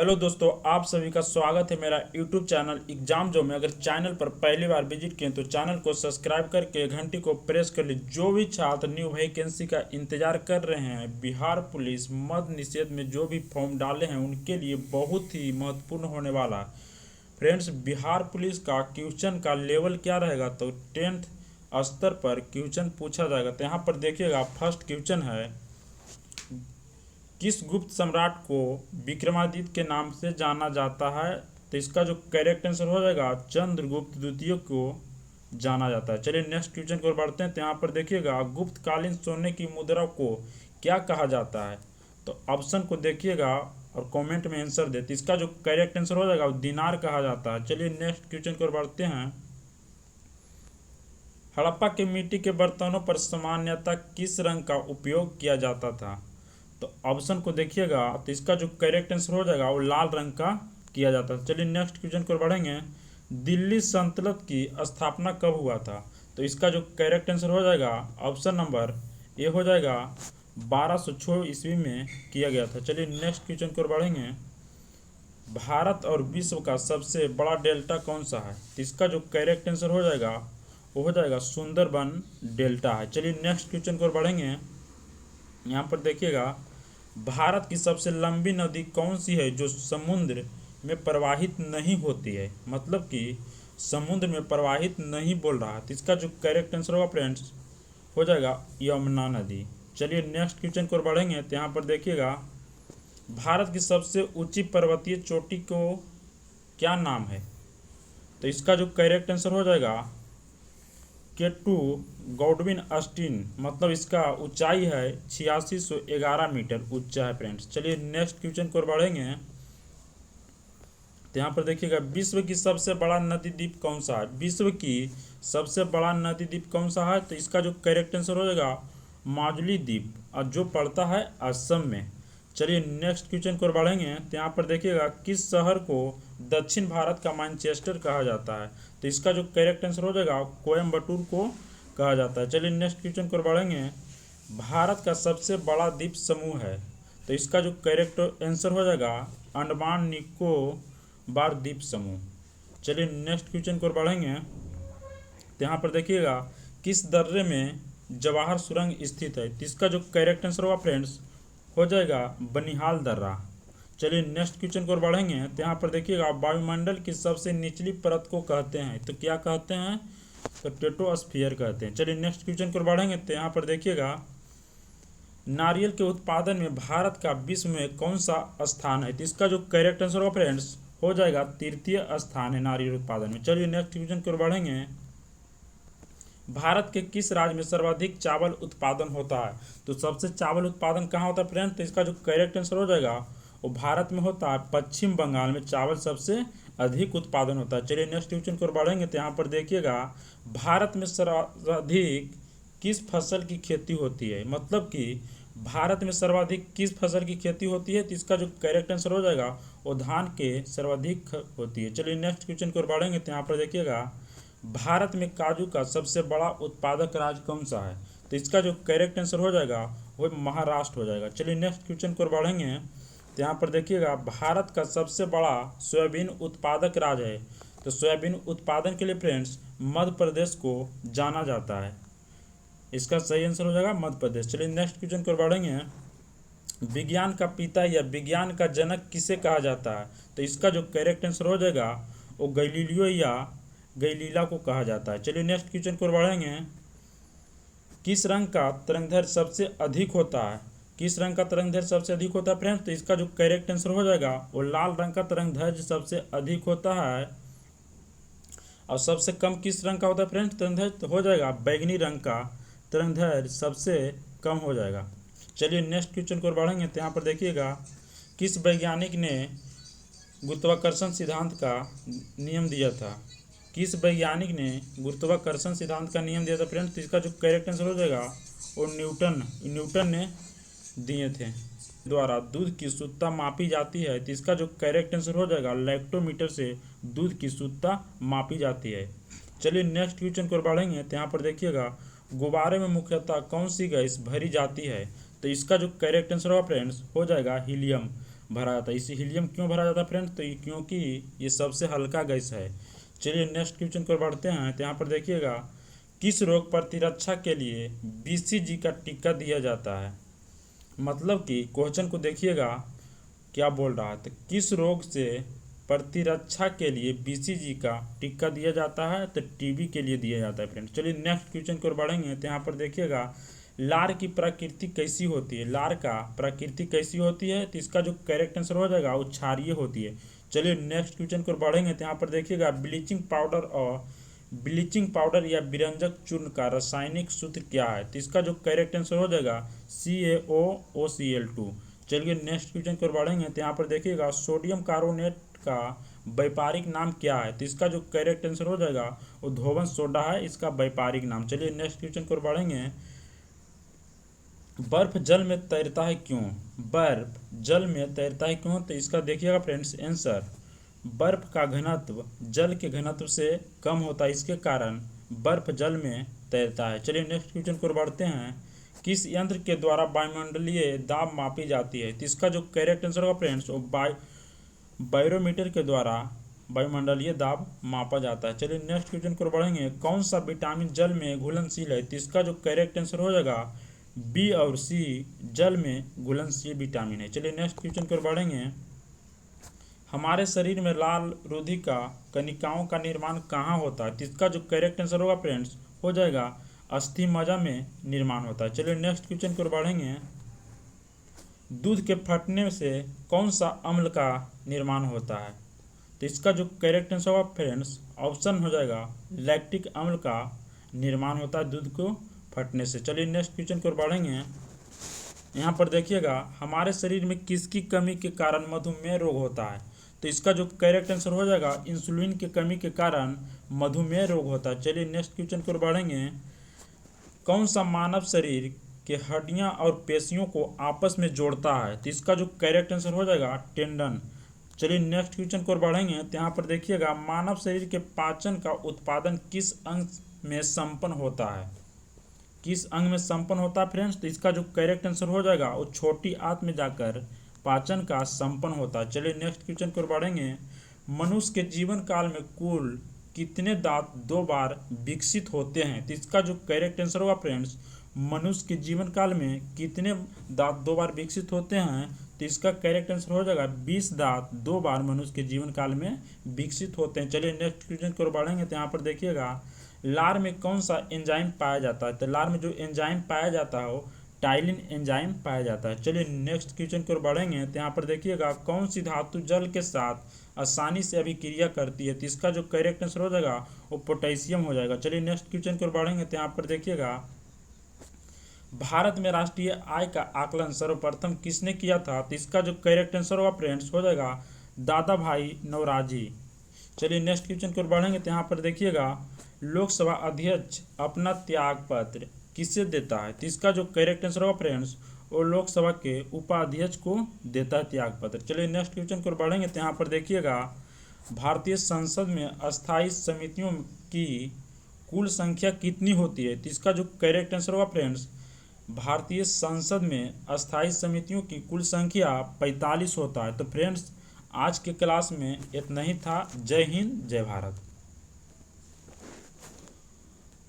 Hello दोस्तों, आप सभी का स्वागत है मेरा यूट्यूब चैनल एग्जाम जो में। अगर चैनल पर पहली बार विजिट किए तो चैनल को सब्सक्राइब करके घंटी को प्रेस कर लीजिए। जो भी छात्र न्यू वैकेंसी का इंतजार कर रहे हैं, बिहार पुलिस मद्य निषेध में जो भी फॉर्म डाले हैं उनके लिए बहुत ही महत्वपूर्ण होने वाला है। फ्रेंड्स, बिहार पुलिस का क्वेश्चन का लेवल क्या रहेगा, तो 10th स्तर पर क्वेश्चन पूछा जाएगा। तो यहाँ पर देखिएगा, फर्स्ट क्वेश्चन है, किस गुप्त सम्राट को विक्रमादित्य के नाम से जाना जाता है। तो इसका जो करेक्ट आंसर हो जाएगा, चंद्रगुप्त द्वितीय को जाना जाता है। चलिए नेक्स्ट क्वेश्चन की ओर बढ़ते हैं। तो यहाँ पर देखिएगा, गुप्तकालीन सोने की मुद्रा को क्या कहा जाता है। तो ऑप्शन को देखिएगा और कमेंट में आंसर दे। तो इसका जो करेक्ट आंसर हो जाएगा, दिनार कहा जाता है। चलिए नेक्स्ट क्वेश्चन की ओर बढ़ते हैं। हड़प्पा के मिट्टी के बर्तनों पर सामान्यतः किस रंग का उपयोग किया जाता था। तो ऑप्शन को देखिएगा, तो इसका जो करेक्ट आंसर हो जाएगा वो लाल रंग का किया जाता है। चलिए नेक्स्ट क्वेश्चन को बढ़ेंगे। दिल्ली सल्तनत की स्थापना कब हुआ था। तो इसका जो करेक्ट आंसर हो जाएगा, ऑप्शन नंबर ए हो जाएगा, 1206 ईस्वी में किया गया था। चलिए नेक्स्ट क्वेश्चन को बढ़ेंगे। भारत और विश्व का सबसे बड़ा डेल्टा कौन सा है। तो इसका जो करेक्ट आंसर हो जाएगा वो हो जाएगा सुंदरबन डेल्टा है। चलिए नेक्स्ट क्वेश्चन को बढ़ेंगे। यहाँ पर देखिएगा, भारत की सबसे लंबी नदी कौन सी है जो समुद्र में प्रवाहित नहीं होती है। मतलब कि समुद्र में प्रवाहित नहीं बोल रहा है। तो इसका जो करेक्ट आंसर होगा फ्रेंड्स हो जाएगा यमुना नदी। चलिए नेक्स्ट क्वेश्चन को बढ़ेंगे। तो यहाँ पर देखिएगा, भारत की सबसे ऊंची पर्वतीय चोटी को क्या नाम है। तो इसका जो करेक्ट आंसर हो जाएगा, केटू गॉडविन अस्टीन। मतलब इसका ऊंचाई है 8611 मीटर ऊंचा है फ्रेंड्स। चलिए नेक्स्ट क्वेश्चन को बढ़ेंगे। तो यहाँ पर देखिएगा, विश्व की सबसे बड़ा नदी द्वीप कौन सा है। विश्व की सबसे बड़ा नदी द्वीप कौन सा है। तो इसका जो करेक्ट आंसर हो जाएगा, माजुली द्वीप, और जो पड़ता है असम में। चलिए नेक्स्ट क्वेश्चन को बढ़ेंगे। तो यहाँ पर देखिएगा, किस शहर को दक्षिण भारत का मैनचेस्टर कहा जाता है। तो इसका जो करेक्ट आंसर हो जाएगा, कोयम्बटूर को कहा जाता है। चलिए नेक्स्ट क्वेश्चन को बढ़ेंगे। भारत का सबसे बड़ा द्वीप समूह है। तो इसका जो करेक्ट आंसर हो जाएगा, अंडमान निकोबार द्वीप समूह। चलिए नेक्स्ट क्वेश्चन को बढ़ेंगे। तो यहाँ पर देखिएगा, किस दर्रे में जवाहर सुरंग स्थित है। तो इसका जो करेक्ट आंसर होगा फ्रेंड्स हो जाएगा बनिहाल दर्रा। चलिए नेक्स्ट क्वेश्चन को बढ़ेंगे। तो यहाँ पर देखिएगा, वायुमंडल की सबसे निचली परत को कहते हैं। तो क्या कहते हैं, तो टेट्रोस्फीयर कहते हैं। चलिए नेक्स्ट क्वेश्चन को बढ़ेंगे। तो यहाँ पर देखिएगा, नारियल के उत्पादन में भारत का विश्व में कौन सा स्थान है। तो इसका जो करेक्ट आंसर होगा फ्रेंड्स हो जाएगा तृतीय स्थान है नारियल उत्पादन में। चलिए नेक्स्ट क्वेश्चन को बढ़ेंगे। भारत के किस राज्य में सर्वाधिक चावल उत्पादन होता है। तो सबसे चावल उत्पादन कहाँ होता है फ्रेंड्स। तो इसका जो करेक्ट आंसर हो जाएगा वो भारत में होता है पश्चिम बंगाल में चावल सबसे अधिक उत्पादन होता है। चलिए नेक्स्ट क्वेश्चन को बढ़ेंगे। तो यहाँ पर देखिएगा, भारत में सर्वाधिक किस फसल की खेती होती है। मतलब कि भारत में सर्वाधिक किस फसल की खेती होती है। तो इसका जो करेक्ट आंसर हो जाएगा वो धान के सर्वाधिक होती है। चलिए नेक्स्ट क्वेश्चन को बढ़ेंगे। तो यहाँ पर देखिएगा, भारत में काजू का सबसे बड़ा उत्पादक राज्य कौन सा है। तो इसका जो करेक्ट आंसर हो जाएगा वो महाराष्ट्र हो जाएगा। चलिए नेक्स्ट क्वेश्चन को बढ़ेंगे। तो यहाँ पर देखिएगा, भारत का सबसे बड़ा सोयाबीन उत्पादक राज्य है। तो सोयाबीन उत्पादन के लिए फ्रेंड्स मध्य प्रदेश को जाना जाता है। इसका सही आंसर हो जाएगा मध्य प्रदेश। चलिए नेक्स्ट क्वेश्चन को बढ़ेंगे। विज्ञान का पिता या विज्ञान का जनक किसे कहा जाता है। तो इसका जो करेक्ट आंसर हो जाएगा वो गैलीलियो या गैलीला को कहा जाता है। चलिए नेक्स्ट क्वेश्चन को बढ़ेंगे। किस रंग का तरंगदैर्घ्य सबसे अधिक होता है। किस रंग का तरंगदैर्घ्य सबसे अधिक होता है फ्रेंड्स। तो इसका जो करेक्ट आंसर हो जाएगा वो लाल रंग का तरंगदैर्घ्य सबसे अधिक होता है। और सबसे कम किस रंग का होता है फ्रेंड्स तरंगदैर्घ्य। तो हो जाएगा बैगनी रंग का तरंगदैर्घ्य सबसे कम हो जाएगा। चलिए नेक्स्ट क्वेश्चन को बढ़ेंगे। तो यहाँ पर देखिएगा, किस वैज्ञानिक ने गुरुत्वाकर्षण सिद्धांत का नियम दिया था। किस वैज्ञानिक ने गुरुत्वाकर्षण सिद्धांत का नियम दिया था फ्रेंड्स। तो इसका जो करेक्ट आंसर हो जाएगा वो न्यूटन ने दिए थे। द्वारा दूध की शुद्धता मापी जाती है। तो इसका जो करेक्ट आंसर हो जाएगा, लैक्टोमीटर से दूध की शुद्धता मापी जाती है। चलिए नेक्स्ट क्वेश्चन को बढ़ेंगे। तो यहाँ पर देखिएगा, गुब्बारे में मुख्यतः कौन सी गैस भरी जाती है। तो इसका जो करेक्ट आंसर होगा फ्रेंड्स हो जाएगा हीलियम। भरा जाता है। इसे हीलियम क्यों भरा जाता है फ्रेंड्स, तो क्योंकि ये सबसे हल्का गैस है। चलिए नेक्स्ट क्वेश्चन को बढ़ते हैं। तो यहाँ पर देखिएगा, किस रोग प्रतिरक्षा के लिए BCG का टीका दिया जाता है। मतलब कि क्वेश्चन को देखिएगा क्या बोल रहा है, तो किस रोग से प्रतिरक्षा के लिए BCG का टीका दिया जाता है, तो TB के लिए दिया जाता है फ्रेंड्स। चलिए नेक्स्ट क्वेश्चन की ओर बढ़ेंगे। तो यहाँ पर देखिएगा, लार की प्रकृति कैसी होती है। लार का प्रकृति कैसी होती है, तो इसका जो करेक्ट आंसर हो जाएगा वो क्षारीय होती है। चलिए नेक्स्ट क्वेश्चन की ओर बढ़ेंगे। तो यहाँ पर देखिएगा, ब्लीचिंग पाउडर या विरंजक चूर्ण का रासायनिक सूत्र क्या है, तो इसका जो करेक्ट आंसर हो जाएगा CaOCl2। चलिए नेक्स्ट क्वेश्चन की ओर बढ़ेंगे। तो यहाँ पर देखिएगा, सोडियम कार्बोनेट का व्यापारिक नाम क्या है, तो इसका जो करेक्ट आंसर हो जाएगा वो धोवन सोडा है इसका व्यापारिक नाम। चलिए नेक्स्ट क्वेश्चन की ओर बढ़ेंगे। बर्फ जल में तैरता है क्यों। बर्फ जल में तैरता है क्यों, तो इसका देखिएगा फ्रेंड्स आंसर, बर्फ का घनत्व जल के घनत्व से कम होता है, इसके कारण बर्फ जल में तैरता है। चलिए नेक्स्ट क्वेश्चन को बढ़ते हैं। किस यंत्र के द्वारा वायुमंडलीय दाब मापी जाती है, तो इसका जो करेक्ट आंसर होगा फ्रेंड्स वो बैरोमीटर के द्वारा वायुमंडलीय दाब मापा जाता है। चलिए नेक्स्ट क्वेश्चन को बढ़ेंगे। कौन सा विटामिन जल में घुलनशील है, तो इसका जो करेक्ट आंसर हो जाएगा B और C जल में घुलनशील विटामिन है। चलिए नेक्स्ट क्वेश्चन की ओर बढ़ेंगे। हमारे शरीर में लाल रुधिका कणिकाओं का निर्माण कहाँ होता है, तो इसका जो करेक्ट आंसर होगा फ्रेंड्स हो जाएगा अस्थि मज्जा में निर्माण होता है। चलिए नेक्स्ट क्वेश्चन की ओर बढ़ेंगे। दूध के फटने से कौन सा अम्ल का निर्माण होता है, तो इसका जो करेक्ट आंसर होगा फ्रेंड्स ऑप्शन हो जाएगा लैक्टिक अम्ल का निर्माण होता है दूध को फटने से। चलिए नेक्स्ट क्वेश्चन की ओर बढ़ेंगे। यहाँ पर देखिएगा, हमारे शरीर में किसकी कमी के कारण मधुमेह रोग होता है, तो इसका जो करेक्ट आंसर हो जाएगा इंसुलिन की कमी के कारण मधुमेह रोग होता है। चलिए नेक्स्ट क्वेश्चन की ओर बढ़ेंगे। कौन सा मानव शरीर के हड्डियां और पेशियों को आपस में जोड़ता है, तो इसका जो करेक्ट आंसर हो जाएगा टेंडन। चलिए नेक्स्ट क्वेश्चन की ओर बढ़ेंगे। तो यहाँ पर देखिएगा, मानव शरीर के पाचन का उत्पादन किस अंग में संपन्न होता है, किस अंग में संपन्न होता है फ्रेंड्स, तो इसका जो करेक्ट आंसर हो जाएगा वो छोटी आंत में जाकर पाचन का संपन्न होता है। चलिए नेक्स्ट क्वेश्चन की ओर बढ़ेंगे। मनुष्य के जीवन काल में कुल कितने दांत 2 बार विकसित होते हैं, तो इसका जो करेक्ट आंसर होगा फ्रेंड्स, मनुष्य के जीवन काल में कितने दांत 2 बार विकसित होते हैं, तो इसका करेक्ट आंसर हो जाएगा 20 दांत 2 बार मनुष्य के जीवन काल में विकसित होते हैं। चलिए नेक्स्ट क्वेश्चन की ओर बढ़ेंगे। तो यहाँ पर देखिएगा, लार में कौन सा एंजाइम पाया जाता है, तो लार में जो एंजाइम पाया जाता है वो टाइलिन एंजाइम पाया जाता है। चलिए नेक्स्ट क्वेश्चन की ओर बढ़ेंगे। तो यहाँ पर देखिएगा, कौन सी धातु जल के साथ आसानी से अभिक्रिया करती है, तो इसका जो करेक्ट आंसर हो जाएगा वो पोटेशियम हो जाएगा। चलिए नेक्स्ट क्वेश्चन की ओर बढ़ेंगे। तो यहाँ पर देखिएगा, भारत में राष्ट्रीय आय का आकलन सर्वप्रथम किसने किया था, तो इसका जो करेक्ट आंसर होगा फ्रेंड्स हो जाएगा दादा भाई नौरोजी। चलिए नेक्स्ट क्वेश्चन की ओर बढ़ेंगे। तो यहाँ पर देखिएगा, लोकसभा अध्यक्ष अपना त्याग पत्र किससे देता है, तो इसका जो करेक्ट आंसर होगा फ्रेंड्स वो लोकसभा के उपाध्यक्ष को देता है त्याग पत्र। चलिए नेक्स्ट क्वेश्चन की ओर बढ़ेंगे। तो यहाँ पर देखिएगा, भारतीय संसद में अस्थायी समितियों की कुल संख्या कितनी होती है, तो इसका जो करेक्ट आंसर होगा फ्रेंड्स, भारतीय संसद में अस्थायी समितियों की कुल संख्या 45 होता है। तो फ्रेंड्स आज के क्लास में इतना ही था। जय हिंद जय भारत।